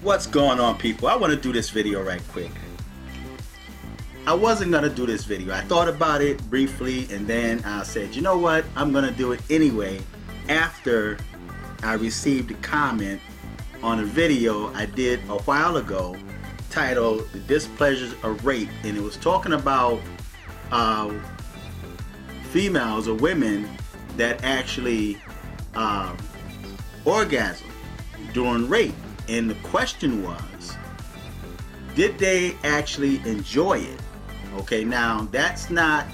What's going on, people? I want to do this video right quick. I wasn't going to do this video. I thought about it briefly and then I said, you know what? I'm going to do it anyway after I received a comment on a video I did a while ago titled The Displeasures of Rape, and it was talking about females or women that actually orgasm during rape. And the question was, did they actually enjoy it? Okay, now that's not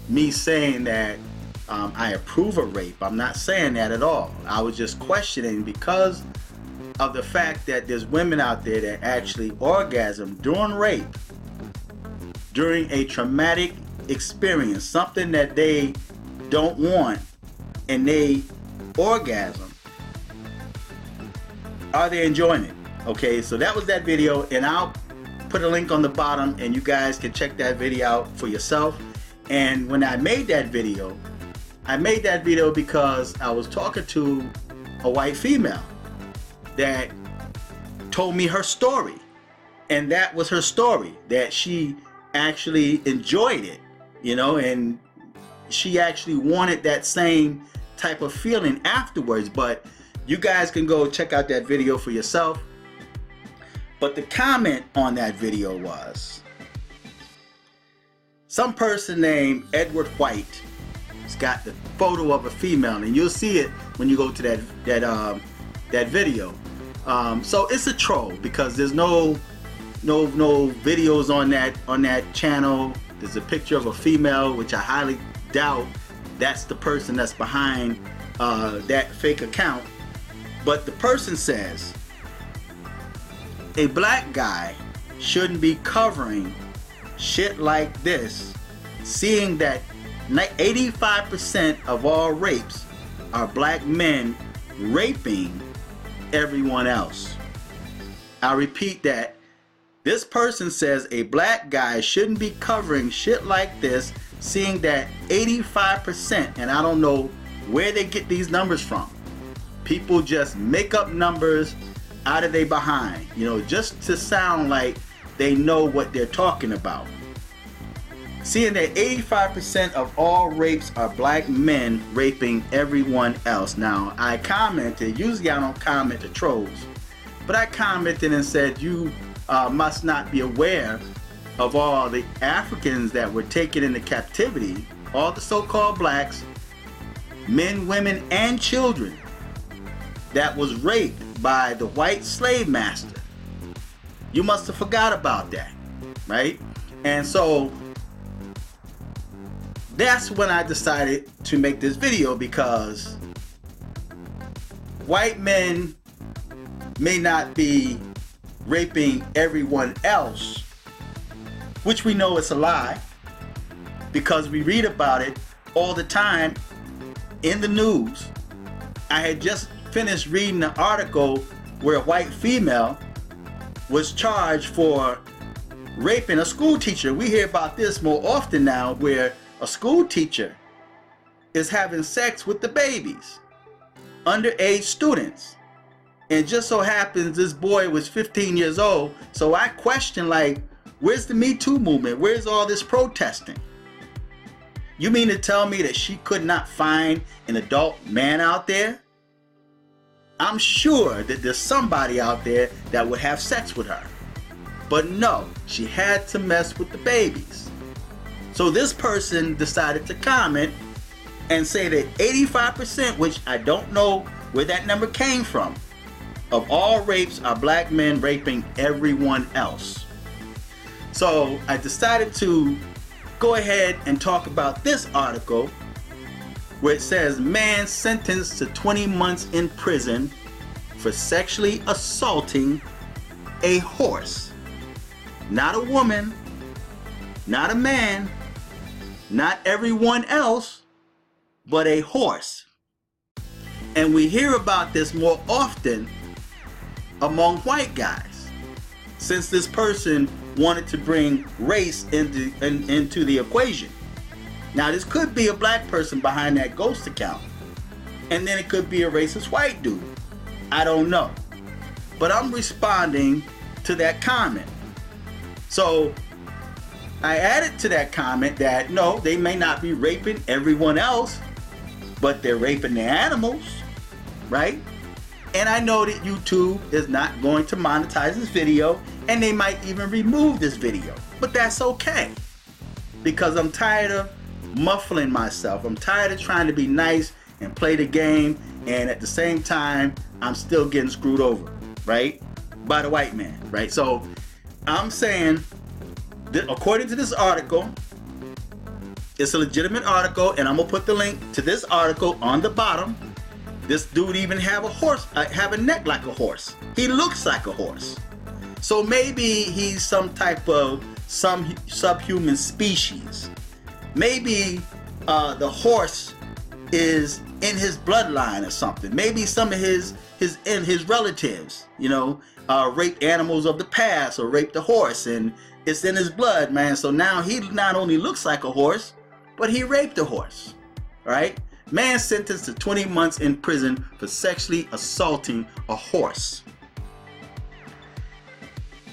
me saying that I approve of rape. I'm not saying that at all. I was just questioning because of the fact that there's women out there that actually orgasm during rape, during a traumatic experience, something that they don't want, and they orgasm. Are they enjoying it? Okay, so that was that video, and I'll put a link on the bottom and you guys can check that video out for yourself. And when I made that video because I was talking to a white female that told me her story, and that was her story, that she actually enjoyed it, you know, and she actually wanted that same type of feeling afterwards. But you guys can go check out that video for yourself. But the comment on that video was some person named Edward White. It's got the photo of a female, and you'll see it when you go to that video. So it's a troll because there's no videos on that channel. There's a picture of a female, which I highly doubt that's the person that's behind that fake account. But the person says a black guy shouldn't be covering shit like this, seeing that 85% of all rapes are black men raping everyone else. I repeat that. This person says a black guy shouldn't be covering shit like this, seeing that 85%, and I don't know where they get these numbers from. People just make up numbers out of their behind, you know, just to sound like they know what they're talking about. Seeing that 85% of all rapes are black men raping everyone else. Now, I commented, usually I don't comment to trolls, but I commented and said, you must not be aware of all the Africans that were taken into captivity, all the so-called blacks, men, women, and children that was raped by the white slave master. You must have forgot about that, right? And so that's when I decided to make this video, because white men may not be raping everyone else, which we know is a lie because we read about it all the time in the news. I had just finished reading an article where a white female was charged for raping a school teacher. We hear about this more often now, where a school teacher is having sex with the babies, underage students. And just so happens this boy was 15 years old. So I question, like, where's the Me Too movement? Where's all this protesting? You mean to tell me that she could not find an adult man out there? I'm sure that there's somebody out there that would have sex with her. But no, she had to mess with the babies. So this person decided to comment and say that 85%, which I don't know where that number came from, of all rapes are black men raping everyone else. So I decided to go ahead and talk about this article where it says man sentenced to 20 months in prison for sexually assaulting a horse. Not a woman, not a man, not everyone else, but a horse. And we hear about this more often among white guys, since this person wanted to bring race into the equation. Now, this could be a black person behind that ghost account, and then it could be a racist white dude. I don't know. but I'm responding to that comment. So I added to that comment that no, they may not be raping everyone else, but they're raping the animals, right? And I know that YouTube is not going to monetize this video, and they might even remove this video, but that's okay, because I'm tired of muffling myself. I'm tired of trying to be nice and play the game, and at the same time I'm still getting screwed over, right, by the white man, right? So I'm saying that according to this article, it's a legitimate article, and I'm gonna put the link to this article on the bottom. This dude even have a neck like a horse. He looks like a horse. So maybe he's some type of subhuman species. Maybe the horse is in his bloodline or something. Maybe some of his relatives, you know, raped animals of the past or raped a horse, and it's in his blood, man. So now he not only looks like a horse, but he raped a horse, right? Man sentenced to 20 months in prison for sexually assaulting a horse.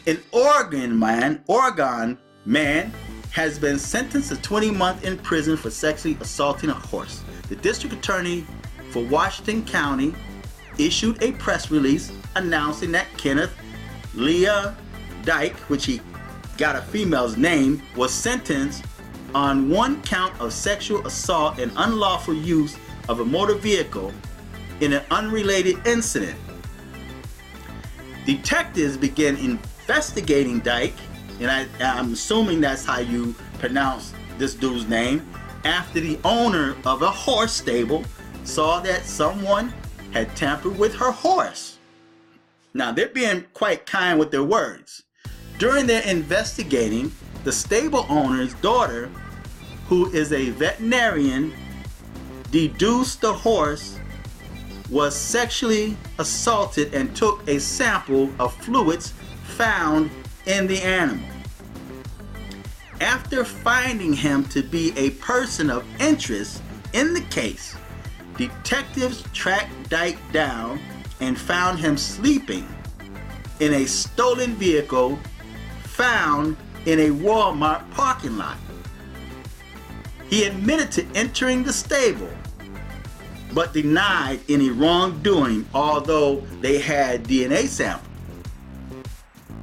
In Oregon man has been sentenced to 20 months in prison for sexually assaulting a horse. The district attorney for Washington County issued a press release announcing that Kenneth Leah Dyke, which he got a female's name, was sentenced on one count of sexual assault and unlawful use of a motor vehicle in an unrelated incident. Detectives began investigating Dyke, and I'm assuming that's how you pronounce this dude's name, after the owner of a horse stable saw that someone had tampered with her horse. Now, they're being quite kind with their words. During their investigating, the stable owner's daughter, who is a veterinarian, deduced the horse was sexually assaulted and took a sample of fluids found in the animal. After finding him to be a person of interest in the case, detectives tracked Dyke down and found him sleeping in a stolen vehicle found in a Walmart parking lot. He admitted to entering the stable, but denied any wrongdoing, although they had DNA sample.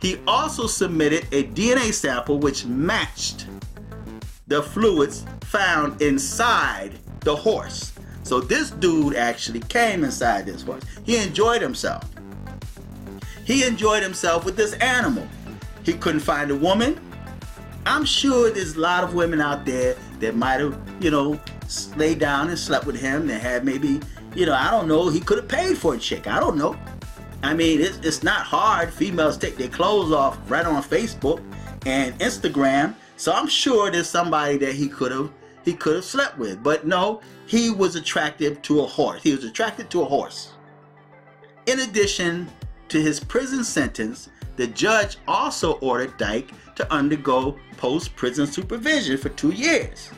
He also submitted a DNA sample which matched the fluids found inside the horse. So this dude actually came inside this horse. He enjoyed himself. He enjoyed himself with this animal. He couldn't find a woman. I'm sure there's a lot of women out there that might have, you know, laid down and slept with him. That had maybe, you know, I don't know, he could have paid for a chick. I don't know. I mean, it's not hard. Females take their clothes off right on Facebook and Instagram. So I'm sure there's somebody that he could have slept with. But no, he was attracted to a horse. He was attracted to a horse. In addition to his prison sentence, the judge also ordered Dyke to undergo post-prison supervision for 2 years.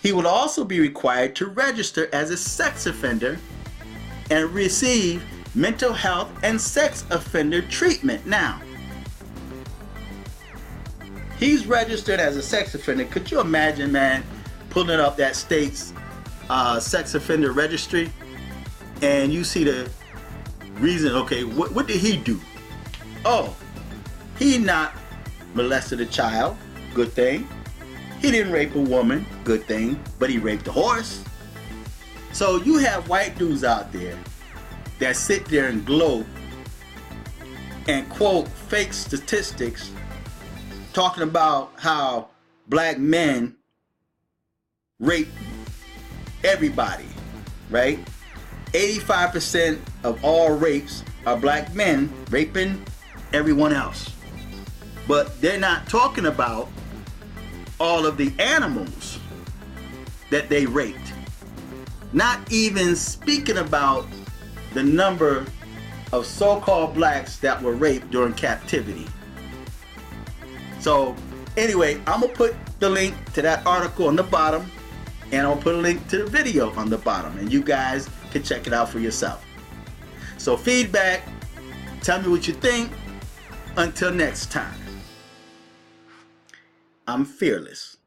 He would also be required to register as a sex offender and receive mental health and sex offender treatment. Now, he's registered as a sex offender. Could you imagine, man, pulling up that state's sex offender registry and you see the reason, okay, what did he do? Oh, he not molested a child, good thing. He didn't rape a woman, good thing, but he raped a horse. So you have white dudes out there that sit there and gloat and quote fake statistics talking about how black men rape everybody, right? 85% of all rapes are black men raping everyone else. But they're not talking about all of the animals that they raped. Not even speaking about the number of so-called blacks that were raped during captivity. So anyway, I'm gonna put the link to that article on the bottom, and I'll put a link to the video on the bottom, and you guys can check it out for yourself. So feedback, Tell me what you think. Until next time, I'm fearless.